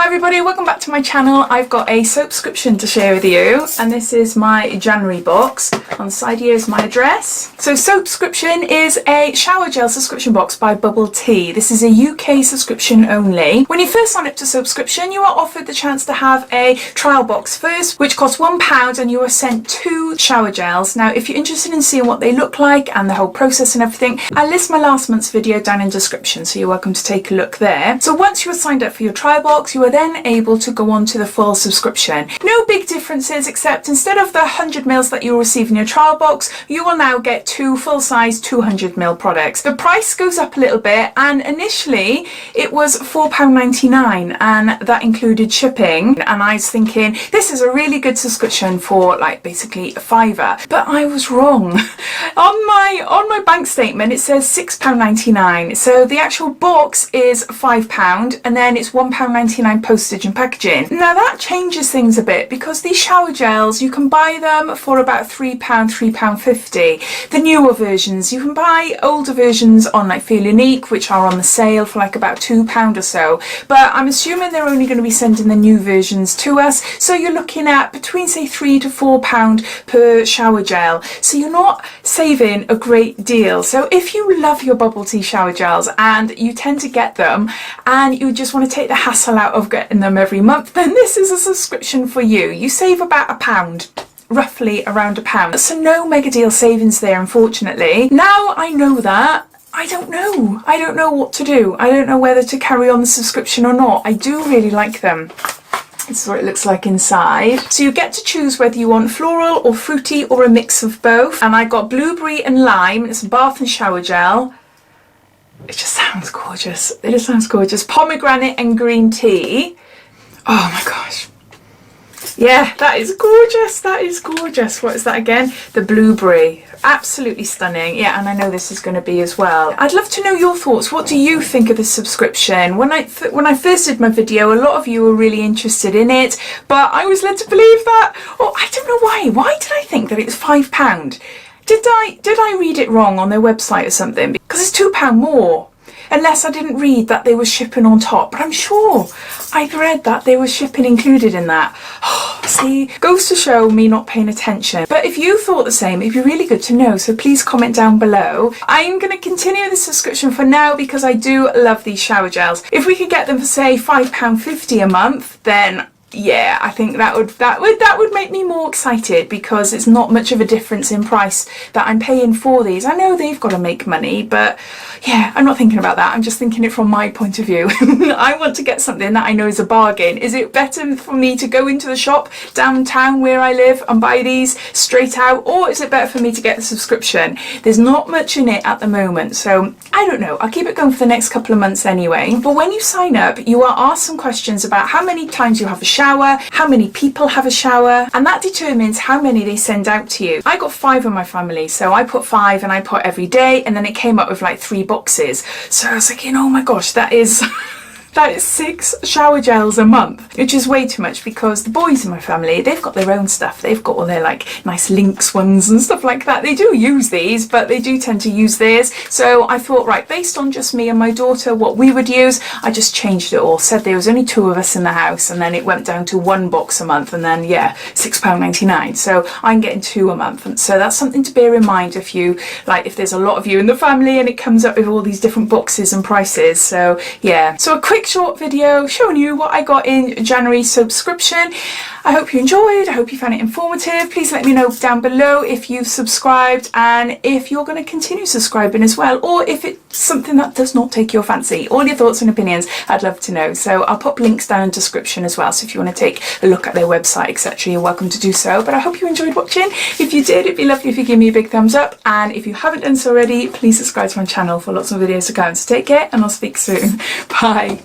Hi everybody, welcome back to my channel. I've got a Soapscription to share with you, and this is my January box. On the side here is my address. So Soapscription is a shower gel subscription box by Bubble Tea. This is a UK subscription only. When you first sign up to Soapscription, you are offered the chance to have a trial box first, which costs £1, and you are sent 2 shower gels. Now, if you're interested in seeing what they look like and the whole process and everything, I'll list my last month's video down in the description, so you're welcome to take a look there. So once you are signed up for your trial box, you are then able to go on to the full subscription. No big differences, except instead of the 100ml that you'll receive in your trial box, you will now get 2 full-size 200ml products. The price goes up a little bit, and initially it was £4.99, and that included shipping, and I was thinking this is a really good subscription for like basically a fiver, but I was wrong. On my bank statement it says £6.99, so the actual box is £5, and then it's £1.99 postage and packaging. Now that changes things a bit, because these shower gels, you can buy them for about £3, £3.50. The newer versions, you can buy older versions on like Feel Unique, which are on the sale for like about £2 or so, but I'm assuming they're only going to be sending the new versions to us, so you're looking at between say £3 to £4 per shower gel, so you're not saving a great deal. So if you love your bubble tea shower gels and you tend to get them and you just want to take the hassle out of getting them every month, then this is a subscription for you. You save about £1, roughly around £1, so no mega deal savings there, unfortunately. Now I know that, I don't know what to do. I don't know whether to carry on the subscription or not. I do really like them. This is what it looks like inside. So you get to choose whether you want floral or fruity or a mix of both. And I got blueberry and lime. It's a bath and shower gel. It just sounds gorgeous. It just sounds gorgeous. Pomegranate and green tea. Oh my gosh. Yeah, that is gorgeous. That is gorgeous. What is that again? The blueberry. Absolutely stunning. Yeah, and I know this is going to be as well. I'd love to know your thoughts. What do you think of this subscription? When I first did my video, a lot of you were really interested in it, but I was led to believe that. Oh, I don't know why. Why did I think that it was £5? Did I read it wrong on their website or something? Because it's £2 more. Unless I didn't read that they were shipping on top, but I'm sure I'd read that there was shipping included in that. Oh, see, goes to show me not paying attention. But if you thought the same, it'd be really good to know, so please comment down below. I'm going to continue the subscription for now because I do love these shower gels. If we could get them for say £5.50 a month, then yeah, I think that would make me more excited, because it's not much of a difference in price that I'm paying for these. I know they've got to make money, but yeah, I'm not thinking about that. I'm just thinking it from my point of view. I want to get something that I know is a bargain. Is it better for me to go into the shop downtown where I live and buy these straight out, or is it better for me to get the subscription? There's not much in it at the moment, so I don't know. I'll keep it going for the next couple of months anyway. But when you sign up, you are asked some questions about how many times you have a shower, how many people have a shower, and that determines how many they send out to you. I got 5 in my family, so I put 5 and I put every day, and then it came up with like 3 boxes. So I was thinking, oh my gosh, that is that is 6 shower gels a month, which is way too much, because the boys in my family, they've got their own stuff. They've got all their like nice Lynx ones and stuff like that. They do use these, but they do tend to use theirs. So I thought, right, based on just me and my daughter, what we would use, I just changed it all. Said there was only 2 of us in the house, and then it went down to 1 box a month, and then yeah, £6.99. So I'm getting 2 a month, and so that's something to bear in mind if you like, if there's a lot of you in the family and it comes up with all these different boxes and prices. So yeah, so a quick short video showing you what I got in January subscription. I hope you enjoyed. I hope you found it informative. Please let me know down below if you've subscribed, and if you're going to continue subscribing as well, or if it's something that does not take your fancy. All your thoughts and opinions, I'd love to know. So I'll pop links down in the description as well, so if you want to take a look at their website, etc., you're welcome to do so. But I hope you enjoyed watching. If you did, it'd be lovely if you give me a big thumbs up, and if you haven't done so already, please subscribe to my channel for lots of videos to come. So take care, and I'll speak soon. Bye.